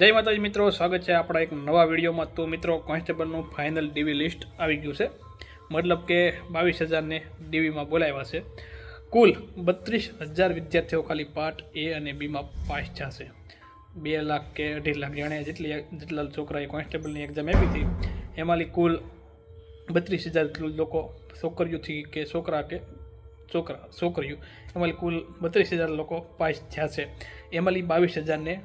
જય માતાજી મિત્રો, સ્વાગત છે આપણા એક નવા વિડીયોમાં। તો મિત્રો, કોન્સ્ટેબલનું ફાઇનલ ડીવી લિસ્ટ આવી ગયું છે, મતલબ કે 22,000ને ડીવીમાં બોલાવ્યા છે। કુલ 32,000 વિદ્યાર્થીઓ ખાલી પાર્ટ એ અને બીમાં પાસ થશે। 2 લાખ કે 2.5 લાખ જાણે જેટલા છોકરાએ કોન્સ્ટેબલની એક્ઝામ આપી હતી એમાંથી કુલ 32,000 લોકો છોકરીઓથી કે છોકરીઓ એમાંથી કુલ 32,000 લોકો પાસ થયા છે। એમાંથી 22,000ને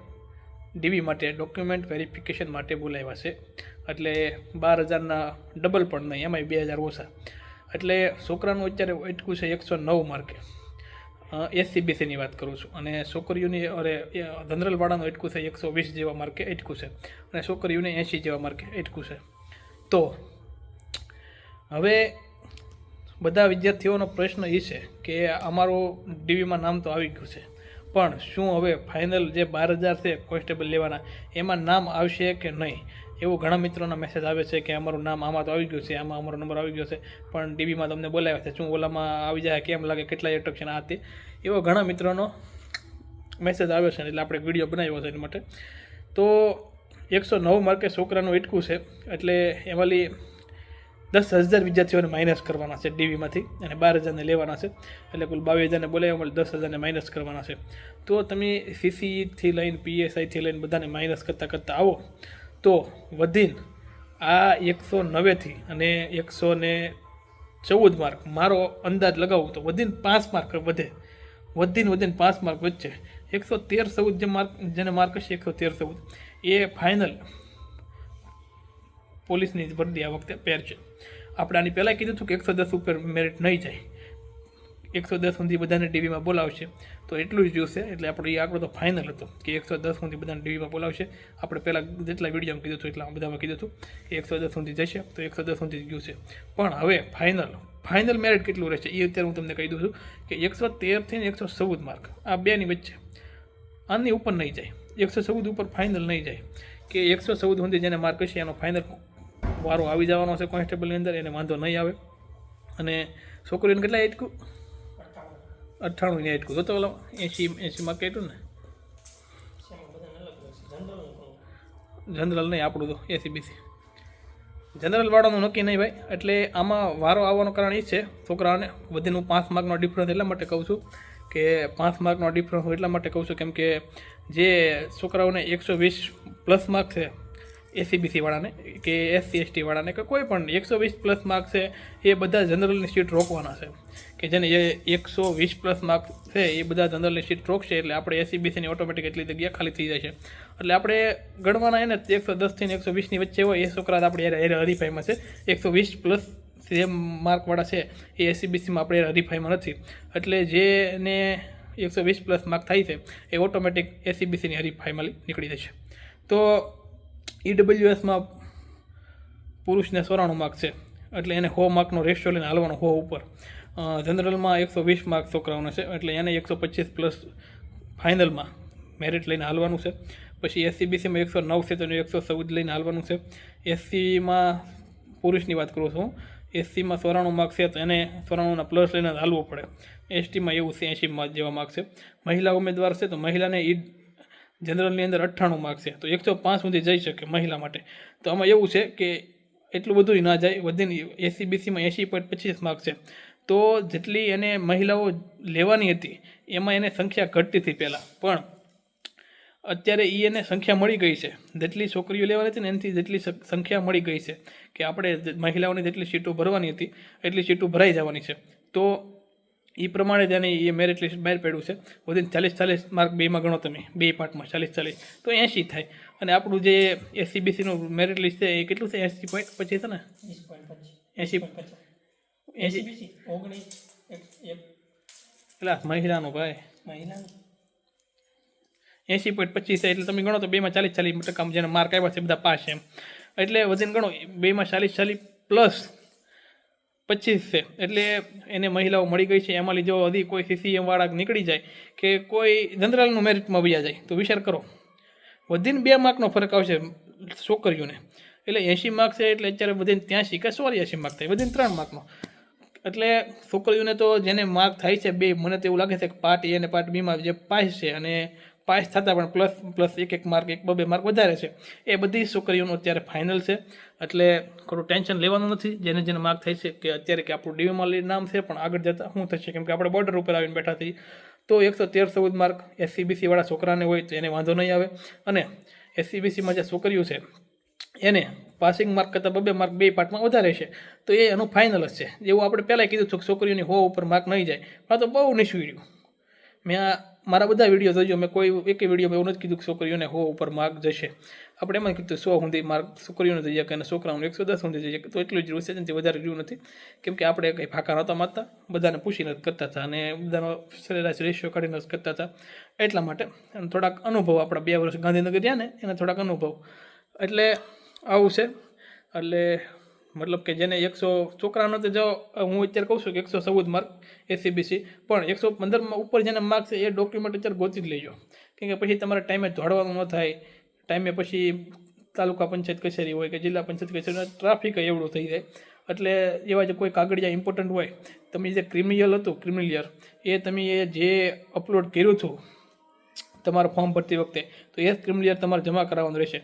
ડીવી માટે ડોક્યુમેન્ટ વેરિફિકેશન માટે બોલાવ્યા છે, એટલે 12,000ના ડબલ પણ નહીં, એમાંય 2,000 ઓછા। એટલે છોકરાનું અત્યારે અટકું છે 109 માર્કે, SCBCની વાત કરું છું, અને છોકરીઓની જનરલવાળાનું અટકું છે 120 જેવા માર્કે અટકું છે, અને છોકરીઓને 80 જેવા માર્કે અટકું છે। તો હવે બધા વિદ્યાર્થીઓનો પ્રશ્ન એ છે કે અમારું ડીવીમાં નામ તો આવી ગયું છે, પણ શું હવે ફાઇનલ જે 12,000 છે કોન્સ્ટેબલ લેવાના એમાં નામ આવશે કે નહીં? એવું ઘણા મિત્રોના મેસેજ આવે છે કે અમારું નામ આમાં તો આવી ગયું છે, આમાં અમારો નંબર આવી ગયો છે, પણ ડીવીમાં તમને બોલાવ્યા છે, શું ઓલામાં આવી જાય, કેમ લાગે, કેટલા એટ્રેક્શન આ તે, એવો ઘણા મિત્રોનો મેસેજ આવ્યો છે, એટલે આપણે વિડીયો બનાવ્યો છે એના માટે। તો 109 માર્કે છોકરાનું અટકું છે, એટલે એમાંથી 10,000 વિદ્યાર્થીઓને માઇનસ કરવાના છે ડીવીમાંથી, અને 12,000ને લેવાના છે, એટલે કુલ 22,000ને બોલાવ્યા, 10,000ને માઇનસ કરવાના છે। તો તમે CCથી લઈને PSIથી લઈને બધાને માઇનસ કરતાં આવો તો વધીને આ 109થી અને 114 માર્ક, મારો અંદાજ લગાવું તો વધીને 5 માર્ક વધે, વધીને 5 માર્ક વચ્ચે 113-14 જે માર્ક જેને માર્ક હશે 113-14 એ ફાઇનલ પોલીસની વર્દી આ વખતે પેર છે। આપણે આની પહેલાં કીધું હતું કે 110 ઉપર મેરિટ નહીં જાય, 110 સુધી બધાને ડીવીમાં બોલાવશે, તો એટલું જ જોશે, એટલે આપણો એ આંકડો તો ફાઇનલ હતો કે 110 સુધી બધાને ડીવીમાં બોલાવશે। આપણે પહેલાં જેટલા વિડીયોમાં કીધું હતું એટલા બધામાં કીધું હતું કે 110 સુધી જશે, તો 110 સુધી ગયું છે। પણ હવે ફાઇનલ મેરિટ કેટલું રહેશે એ અત્યારે હું તમને કહી દઉં છું કે 113થી 114 માર્ક, આ બેની વચ્ચે, આની ઉપર નહીં જાય, 114 ઉપર ફાઇનલ નહીં જાય, કે 114 સુધી જેને માર્ક હશે એનો ફાઇનલ વારો આવી જવાનો છે કોન્સ્ટેબલની અંદર, એને વાંધો નહીં આવે। અને છોકરીઓને કેટલા અટકું? 98 અટકું, તો 80 માર્ક અટકું ને, જનરલ નહીં આપણું તો SCBC, જનરલ વાળાનું નક્કી નહીં ભાઈ। એટલે આમાં વારો આવવાનું કારણ એ છે છોકરાઓને વધીને 5 માર્કનો ડિફરન્સ એટલા માટે કહું છું કે 5 માર્કનો ડિફરન્સ હું એટલા માટે કહું છું કેમ કે જે છોકરાઓને 120+ માર્ક છે SCBC વાળાને કે SC/ST વાળાને કે કોઈ પણ 120+ માર્ક છે, એ બધા જનરલની સીટ રોકવાના છે, કે જેને 120+ માર્ક છે એ બધા જનરલની સીટ રોકશે, એટલે આપણે SCBCની ઓટોમેટિક એટલી જગ્યા ખાલી થઈ જાય છે। એટલે આપણે ગણવાના એને 110થી 120ની વચ્ચે હોય એ છોકરા આપણે હરીફાઈમાં છે, 120+ જે માર્કવાળા છે એ SCBCમાં આપણે હરીફાઈમાં નથી, એટલે જેને 120+ માર્ક થાય છે એ ઓટોમેટિક SCBCની હરીફાઈમાં નીકળી જશે। તો EWSમાં પુરુષને 94 માર્ક છે, એટલે એને 100 માર્કનો રેશિયો લઈને હાલવાનો, 100 ઉપર। જનરલમાં 120 માર્ક છોકરાઓને છે, એટલે એને 125+ ફાઇનલમાં મેરિટ લઈને હાલવાનું છે। પછી SCBCમાં 109 છે તો 114 લઈને હાલવાનું છે। SCમાં પુરુષની વાત કરું છું, SCમાં 94 માર્ક છે તો એને 94ના પ્લસ લઈને હાલવું પડે। STમાં એવું છે 80 જેવા માર્ક છે। મહિલા ઉમેદવાર છે તો મહિલાને જનરલની અંદર 98 માર્ક છે, તો 105 સુધી જઈ શકે મહિલા માટે। તો આમાં એવું છે કે એટલું બધું ના જાય, વધીને SCBCમાં 80.25 માર્ક છે, તો જેટલી એને મહિલાઓ લેવાની હતી એમાં એને સંખ્યા ઘટતી હતી પહેલાં, પણ અત્યારે એને સંખ્યા મળી ગઈ છે, જેટલી છોકરીઓ લેવાની હતી ને એનાથી જેટલી સંખ્યા મળી ગઈ છે કે આપણે મહિલાઓની જેટલી સીટો ભરવાની હતી એટલી સીટો ભરાઈ જવાની છે। તો એ પ્રમાણે તેને એ મેરિટ લિસ્ટ બહાર પડ્યું છે, વધીને 40 માર્ક બેમાં ગણો તમે, બે પાર્ટમાં 40 તો 80 થાય। અને આપણું જે SCBCનું મેરિટ લિસ્ટ છે એ કેટલું છે? 80.25 છે ને, 80 એટલે મહિલાનું ભાઈ 80.25 છે, એટલે તમે ગણો તો બેમાં 40% જેને માર્ક આવ્યા છે બધા પાસ એમ, એટલે વધીને ગણો બેમાં 40+ 25 છે, એટલે એને મહિલાઓ મળી ગઈ છે। એમાં જો હજી કોઈ CCM વાળા નીકળી જાય કે કોઈ જનરલનું મેરિટમાં વયા જાય તો વિચાર કરો, વધીને 2 માર્કનો ફરક આવશે છોકરીઓને, એટલે 80 માર્ક છે, એટલે અત્યારે વધીને 83 કે 84 માર્ક થાય, વધીને 3 માર્કનો। એટલે છોકરીઓને તો જેને માર્ક થાય છે બે, મને તો એવું લાગે છે કે પાર્ટ A અને પાર્ટ Bમાં જે પાસ છે અને પાસ થતા પણ પ્લસ એક માર્ક 1-2 માર્ક વધારે છે. એ બધી છોકરીઓનું અત્યારે ફાઇનલ છે, એટલે થોડું ટેન્શન લેવાનું નથી. જેને માર્ક થાય છે કે અત્યારે કે આપણું ડીવીમાં નામ છે, પણ આગળ જતાં શું થશે, કેમ કે આપણે બોર્ડર ઉપર આવીને બેઠા થઈ, તો 113-14 માર્ક SCBC વાળા છોકરાને હોય તો એને વાંધો નહીં આવે. અને SCBCમાં જે છોકરીઓ છે એને પાસિંગ માર્ક કરતાં 2 માર્ક 2 પાર્ટમાં વધારે છે, તો એ એનું ફાઇનલ જ છે. જેવું આપણે પહેલાં કીધું હતું કે છોકરીઓની 100 ઉપર માર્ક નહીં જાય, આ તો બહુ નીચું રહ્યું. મેં મારા બધા વિડીયો જોજો, મેં કોઈ એક વિડીયોમાં એવું નથી કીધું કે છોકરીઓને 100 ઉપર માર્ક જશે. આપણે એમાં કીધું 100 સુધી માર્ક છોકરીઓને જઈએ કે છોકરાઓને 110 સુધી જઈએ, તો એટલું જ રહ્યું છે, એનાથી વધારે રહ્યું નથી. કેમ કે આપણે કંઈ ફાંકા નહોતા મારતા, બધાને પૂછીને જ કરતા હતા અને બધાનો સરેરાશ રેશિયો કાઢીને જ કરતા હતા. એટલા માટે થોડાક અનુભવ, આપણા 2 વર્ષ ગાંધીનગર રહ્યા ને એના થોડાક અનુભવ, એટલે આવું છે. એટલે મતલબ કે જેને 100 છોકરાનો તો જો હું અત્યારે કહું છું કે 114 માર્ક SCBC, પણ 115 ઉપર જેને માર્ક છે એ ડોક્યુમેન્ટ અત્યારે ગોતી જ લેજો. કેમ કે પછી તમારે ટાઈમે દોડવાનું ન થાય, ટાઈમે પછી તાલુકા પંચાયત કચેરી હોય કે જિલ્લા પંચાયત કચેરી, ટ્રાફિક એવડું થઈ જાય. એટલે એવા જે કોઈ કાગળિયા ઇમ્પોર્ટન્ટ હોય, તમે જે ક્રિમિનલ એ તમે જે અપલોડ કર્યું હતું તમારું ફોર્મ ભરતી વખતે, તો એ ક્રિમિનલ તમારે જમા કરાવવાનું રહેશે.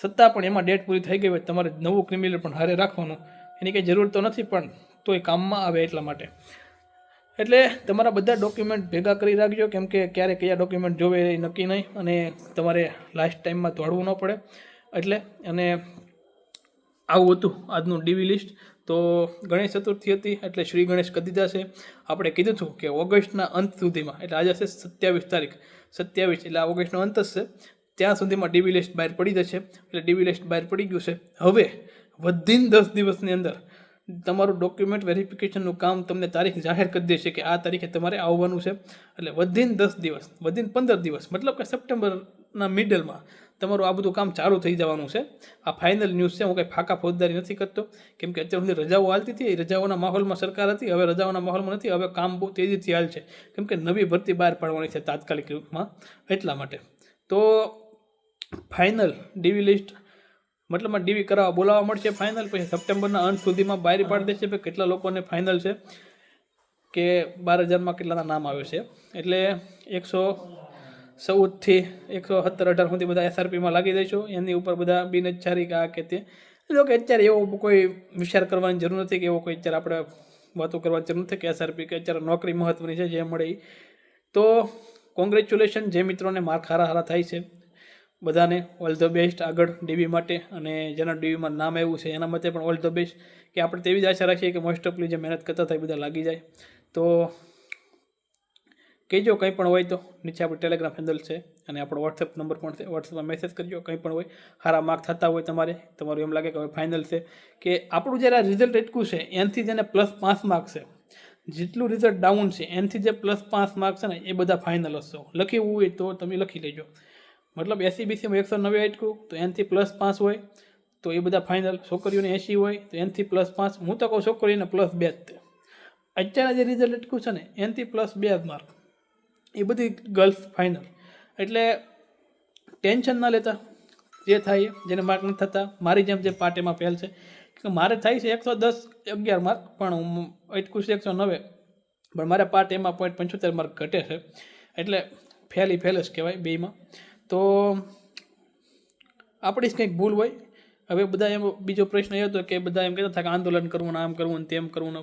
છતાં પણ એમાં ડેટ પૂરી થઈ ગઈ હોય, તમારે નવું ક્રિમિનલ પણ હારે રાખવાનું. એની કંઈ જરૂર તો નથી, પણ તોય કામમાં આવે એટલા માટે. એટલે તમારા બધા ડોક્યુમેન્ટ ભેગા કરી રાખજો, કેમ કે ક્યારે કયા ડોક્યુમેન્ટ જોવે એ નક્કી નહીં, અને તમારે લાસ્ટ ટાઈમમાં દોડવું ન પડે. એટલે અને આવું હતું આજનું ડીવી લિસ્ટ. તો ગણેશ ચતુર્થી હતી, એટલે શ્રી ગણેશ કદીદા છે. આપણે કીધું હતું કે ઓગસ્ટના અંત સુધીમાં, એટલે આજે છે 27 તારીખ, 27 એટલે આ ઓગસ્ટનો અંત જ છે, ત્યાં સુધીમાં ડીવી લિસ્ટ બહાર પડી જશે. એટલે ડીવી લિસ્ટ બહાર પડી ગયું છે. હવે વધીને 10 દિવસની અંદર તમારું ડોક્યુમેન્ટ વેરિફિકેશનનું કામ તમને તારીખ જાહેર કરી દેશે કે આ તારીખે તમારે આવવાનું છે. એટલે વધીને 10 દિવસ, વધીને 15 દિવસ, મતલબ કે સપ્ટેમ્બરના મિડલમાં તમારું આ બધું કામ ચાલુ થઈ જવાનું છે. આ ફાઇનલ ન્યૂઝ છે. હું કંઈ ફાંકા ફોજદારી નથી કરતો, કેમ કે અત્યાર સુધી રજાઓ હાલતી હતી, રજાઓના માહોલમાં સરકાર હતી. હવે રજાઓના માહોલમાં નથી, હવે કામ બહુ તેજીથી હાલ છે, કેમ કે નવી ભરતી બહાર પાડવાની છે તાત્કાલિક રૂપમાં. એટલા માટે તો ફાઇનલ ડીવી લિસ્ટ, મતલબમાં ડીવી કરાવવા બોલાવવા મળશે ફાઇનલ. પછી સપ્ટેમ્બરના અંત સુધીમાં બહાર પાડી દેશે કે કેટલા લોકોને ફાઇનલ છે, કે 12,000માં કેટલાના નામ આવે છે. એટલે 114થી 117-18 સુધી બધા SRPમાં લાગી દઈશું. એની ઉપર બધા બિનહથિયારી કે આ કે તે. એટલે કે અત્યારે એવો કોઈ વિચાર કરવાની જરૂર નથી, કે એવો કોઈ અત્યારે આપણે વાતો કરવાની જરૂર નથી કે SRP કે અત્યારે નોકરી મહત્ત્વની છે જે મળે. તો કોંગ્રેચ્યુલેશન જે મિત્રોને માર્ક હારા થાય છે, બધાને ઓલ ધ બેસ્ટ આગળ ડીવી માટે. અને જેના ડીવીમાં નામ આવ્યું છે એના માટે પણ ઓલ ધ બેસ્ટ. કે આપણે તેવી જ આશા રાખીએ કે મોસ્ટ ઓફલી જે મહેનત કરતા થાય બધા લાગી જાય. તો કહેજો કંઈ પણ હોય તો, નીચે આપણે ટેલિગ્રામ હેન્ડલ છે અને આપણો વોટ્સએપ નંબર પણ છે, વોટ્સએપમાં મેસેજ કરજો. કંઈ પણ હોય, સારા માર્ક થતા હોય તમારું એમ લાગે કે હવે ફાઇનલ છે, કે આપણું જ્યારે આ રિઝલ્ટ એટલું છે એનાથી જેને +5 માર્ક છે, જેટલું રિઝલ્ટ ડાઉન છે એનાથી જે +5 માર્ક છે ને એ બધા ફાઇનલ હશો. લખ્યું હોય તો તમે લખી લેજો. મતલબ SCBCમાં 190 આટકું તો એનાથી +5 હોય તો એ બધા ફાઇનલ. છોકરીઓને 80 હોય તો એનાથી +5. હું તો કહું છોકરીઓને +2 જ તે. અત્યારે જે રિઝલ્ટ અટકું છે ને એનાથી +2 માર્ક, એ બધી ગર્લ્સ ફાઇનલ. એટલે ટેન્શન ના લેતા, જે થાય જેને માર્ક નથી થતા. મારી જેમ જે પાર્ટ એમાં ફેલ છે, કે મારે થાય છે 110-11 માર્ક, પણ હું અટકું છે 190, પણ મારે પાર્ટ એમાં 0.75 માર્ક ઘટે છે. એટલે ફેલ જ કહેવાય બેયમાં. તો આપણી જ કંઈક ભૂલ હોય. હવે બધા એમ બીજો પ્રશ્ન એ હતો કે બધા એમ કહેતા હતા કે આંદોલન કરવું, આમ કરવું ને તેમ કરવું ને.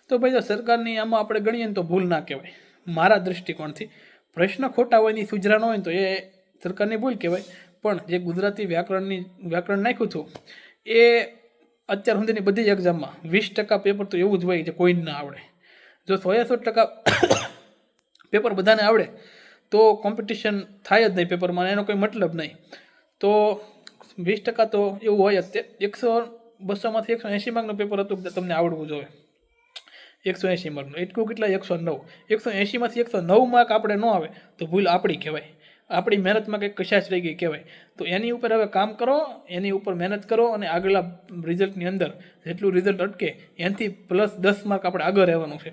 તો ભાઈ તો સરકારની આમાં આપણે ગણીએ ને તો ભૂલ ના કહેવાય મારા દૃષ્ટિકોણથી. પ્રશ્ન ખોટા હોય ની સુજરા ન હોય તો એ સરકારની ભૂલ કહેવાય. પણ જે ગુજરાતી વ્યાકરણ નાખ્યું હતું એ અત્યાર સુધીની બધી જ એક્ઝામમાં 20% પેપર તો એવું જ હોય જે કોઈને ના આવડે. જો 100% પેપર બધાને આવડે તો કોમ્પિટિશન થાય જ નહીં પેપરમાં, એનો કોઈ મતલબ નહીં. તો 20% તો એવું હોય જ. તે 100-200માંથી 180 માર્કનું પેપર હતું કે તમને આવડવું જોઈએ. 180 માર્કનું એટલું કેટલા 109. 180માંથી 109 માર્ક આપણે ન આવે તો ભૂલ આપણી કહેવાય. આપણી મહેનતમાં કંઈક કશાશ રહી ગઈ કહેવાય. તો એની ઉપર હવે કામ કરો, એની ઉપર મહેનત કરો, અને આગલા રિઝલ્ટની અંદર જેટલું રિઝલ્ટ અટકે એનાથી +10 માર્ક આપણે આગળ રહેવાનું છે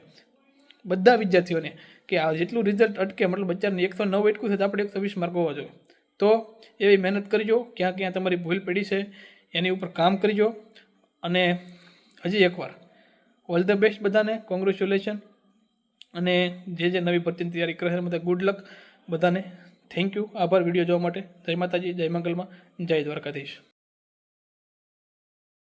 બધા વિદ્યાર્થીઓને. કે આ જેટલું રિઝલ્ટ અટકે, મતલબ અત્યારે 109 અટકું છે તો આપણે 120 માર્ક હોવા જોઈએ. તો એવી મહેનત કરજો. ક્યાં તમારી ભૂલ પડી છે એની ઉપર કામ કરજો. અને હજી એકવાર ઓલ ધ બેસ્ટ બધાને, કોંગ્રેચ્યુલેશન. અને જે નવી ભરતીની તૈયારી કરે છે બધા ગુડ લક બધાને. થેન્ક યુ, આભાર વિડીયો જોવા માટે. જય માતાજી, જય મંગલમાં, જય દ્વારકાધીશ.